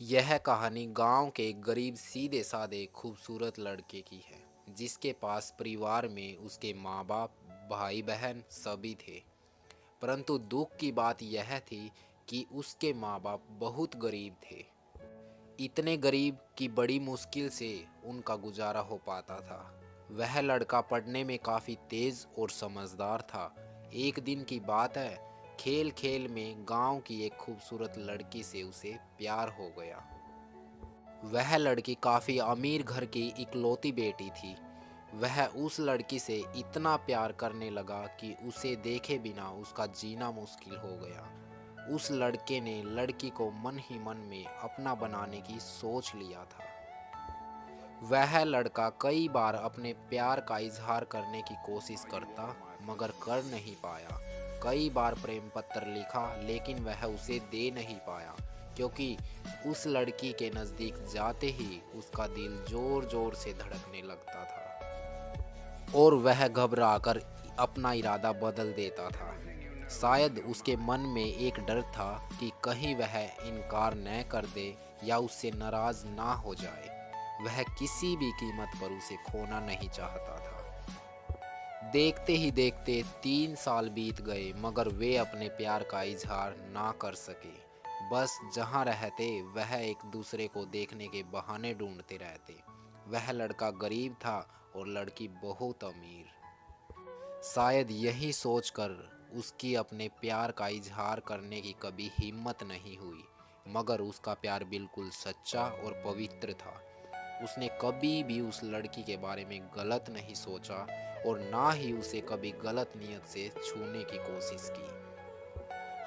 यह कहानी गांव के एक गरीब सीधे साधे खूबसूरत लड़के की है जिसके पास परिवार में उसके माँ बाप भाई बहन सभी थे। परंतु दुख की बात यह थी कि उसके माँ बाप बहुत गरीब थे। इतने गरीब कि बड़ी मुश्किल से उनका गुजारा हो पाता था। वह लड़का पढ़ने में काफ़ी तेज़ और समझदार था। एक दिन की बात है, खेल खेल में गांव की एक खूबसूरत लड़की से उसे प्यार हो गया। वह लड़की काफ़ी अमीर घर की इकलौती बेटी थी। वह उस लड़की से इतना प्यार करने लगा कि उसे देखे बिना उसका जीना मुश्किल हो गया। उस लड़के ने लड़की को मन ही मन में अपना बनाने की सोच लिया था। वह लड़का कई बार अपने प्यार का इजहार करने की कोशिश करता मगर कर नहीं पाया। कई बार प्रेम पत्र लिखा लेकिन वह उसे दे नहीं पाया, क्योंकि उस लड़की के नज़दीक जाते ही उसका दिल जोर जोर से धड़कने लगता था और वह घबराकर अपना इरादा बदल देता था। शायद उसके मन में एक डर था कि कहीं वह इनकार न कर दे या उससे नाराज ना हो जाए। वह किसी भी कीमत पर उसे खोना नहीं चाहता था। देखते ही देखते 3 साल बीत गए मगर वे अपने प्यार का इजहार ना कर सके। बस जहाँ रहते वह एक दूसरे को देखने के बहाने ढूंढते रहते। वह लड़का गरीब था और लड़की बहुत अमीर। शायद यही सोचकर उसकी अपने प्यार का इजहार करने की कभी हिम्मत नहीं हुई, मगर उसका प्यार बिल्कुल सच्चा और पवित्र था। उसने कभी भी उस लड़की के बारे में गलत नहीं सोचा और ना ही उसे कभी गलत नियत से छूने की कोशिश की।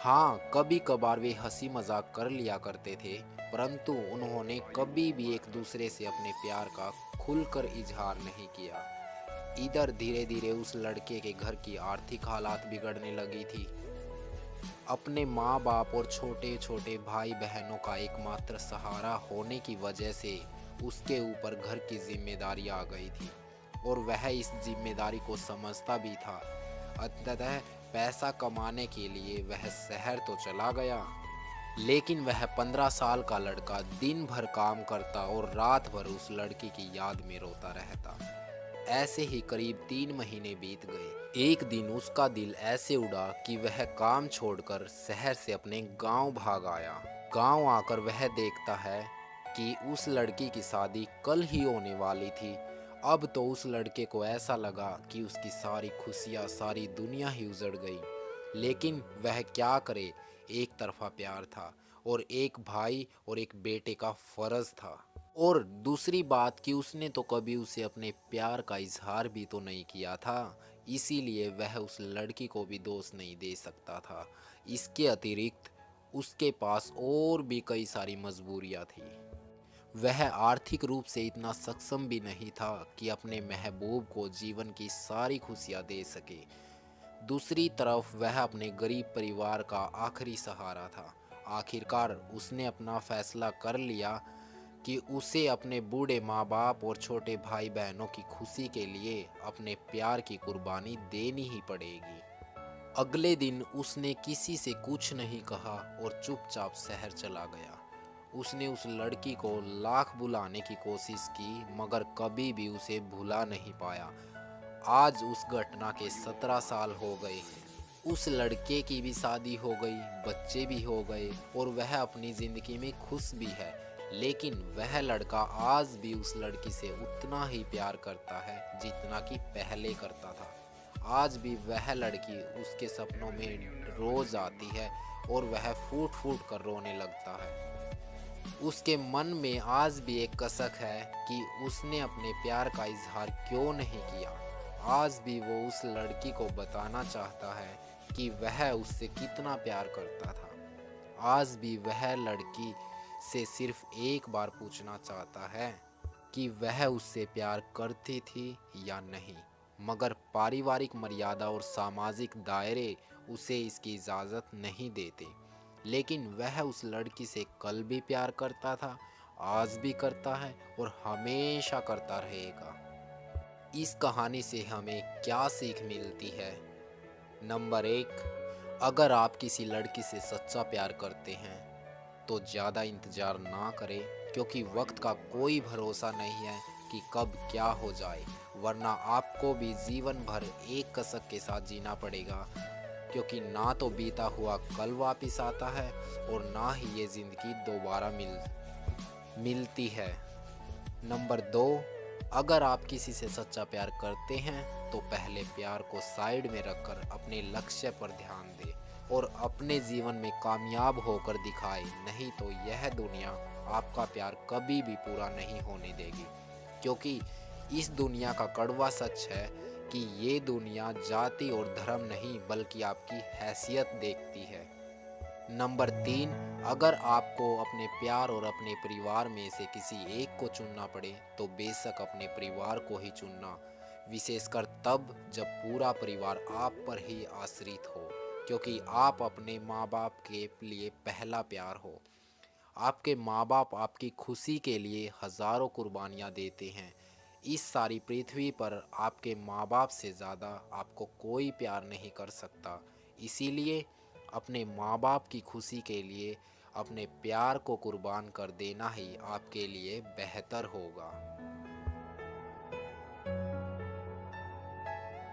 हाँ, कभी कभार वे हंसी मजाक कर लिया करते थे, परंतु उन्होंने कभी भी एक दूसरे से अपने प्यार का खुलकर इजहार नहीं किया। इधर धीरे धीरे उस लड़के के घर की आर्थिक हालात बिगड़ने लगी थी। अपने माँ बाप और छोटे छोटे भाई बहनों का एकमात्र सहारा होने की वजह से उसके ऊपर घर की जिम्मेदारी आ गई थी और वह इस जिम्मेदारी को समझता भी था। अंततः पैसा कमाने के लिए वह शहर तो चला गया, लेकिन वह 15 साल का लड़का दिन भर काम करता और रात भर उस लड़की की याद में रोता रहता। ऐसे ही करीब 3 महीने बीत गए। एक दिन उसका दिल ऐसे उड़ा कि वह काम छोड़कर शहर से अपने गांव भाग आया। गांव आकर वह देखता है कि उस लड़की की शादी कल ही होने वाली थी। अब तो उस लड़के को ऐसा लगा कि उसकी सारी खुशियाँ, सारी दुनिया ही उजड़ गई। लेकिन वह क्या करे, एक तरफा प्यार था और एक भाई और एक बेटे का फर्ज था। और दूसरी बात कि उसने तो कभी उसे अपने प्यार का इजहार भी तो नहीं किया था, इसीलिए वह उस लड़की को भी दोष नहीं दे सकता था। इसके अतिरिक्त उसके पास और भी कई सारी मजबूरियां थी। वह आर्थिक रूप से इतना सक्षम भी नहीं था कि अपने महबूब को जीवन की सारी खुशियां दे सके। दूसरी तरफ वह अपने गरीब परिवार का आखिरी सहारा था। आखिरकार उसने अपना फैसला कर लिया कि उसे अपने बूढ़े माँ बाप और छोटे भाई बहनों की खुशी के लिए अपने प्यार की कुर्बानी देनी ही पड़ेगी। अगले दिन उसने किसी से कुछ नहीं कहा और चुपचाप शहर चला गया। उसने उस लड़की को लाख बुलाने की कोशिश की मगर कभी भी उसे भुला नहीं पाया। आज उस घटना के 17 साल हो गए हैं। उस लड़के की भी शादी हो गई, बच्चे भी हो गए और वह अपनी ज़िंदगी में खुश भी है। लेकिन वह लड़का आज भी उस लड़की से उतना ही प्यार करता है जितना कि पहले करता था। आज भी वह लड़की उसके सपनों में रोज आती है और वह फूट फूट कर रोने लगता है। उसके मन में आज भी एक कसक है कि उसने अपने प्यार का इजहार क्यों नहीं किया। आज भी वो उस लड़की को बताना चाहता है कि वह उससे कितना प्यार करता था। आज भी वह लड़की से सिर्फ एक बार पूछना चाहता है कि वह उससे प्यार करती थी या नहीं, मगर पारिवारिक मर्यादा और सामाजिक दायरे उसे इसकी इजाज़त नहीं देते। लेकिन वह उस लड़की से कल भी प्यार करता था, आज भी करता है और हमेशा करता रहेगा। इस कहानी से हमें क्या सीख मिलती है? नंबर 1, अगर आप किसी लड़की से सच्चा प्यार करते हैं तो ज़्यादा इंतज़ार ना करें, क्योंकि वक्त का कोई भरोसा नहीं है कि कब क्या हो जाए, वरना आपको भी जीवन भर एक कसक के साथ जीना पड़ेगा, क्योंकि ना तो बीता हुआ कल वापस आता है और ना ही ये ज़िंदगी दोबारा मिलती है। नंबर 2, अगर आप किसी से सच्चा प्यार करते हैं तो पहले प्यार को साइड में रखकर अपने लक्ष्य पर ध्यान दें और अपने जीवन में कामयाब होकर दिखाएं, नहीं तो यह दुनिया आपका प्यार कभी भी पूरा नहीं होने देगी, क्योंकि इस दुनिया का कड़वा सच है कि ये दुनिया जाति और धर्म नहीं बल्कि आपकी हैसियत देखती है। नंबर 3, अगर आपको अपने प्यार और अपने परिवार में से किसी एक को चुनना पड़े तो बेशक अपने परिवार को ही चुनना, विशेषकर तब जब पूरा परिवार आप पर ही आश्रित हो, क्योंकि आप अपने माँ बाप के लिए पहला प्यार हो। आपके माँ बाप आपकी खुशी के लिए हज़ारों कुर्बानियाँ देते हैं। इस सारी पृथ्वी पर आपके माँ बाप से ज़्यादा आपको कोई प्यार नहीं कर सकता। इसीलिए अपने माँ बाप की खुशी के लिए अपने प्यार को कुर्बान कर देना ही आपके लिए बेहतर होगा।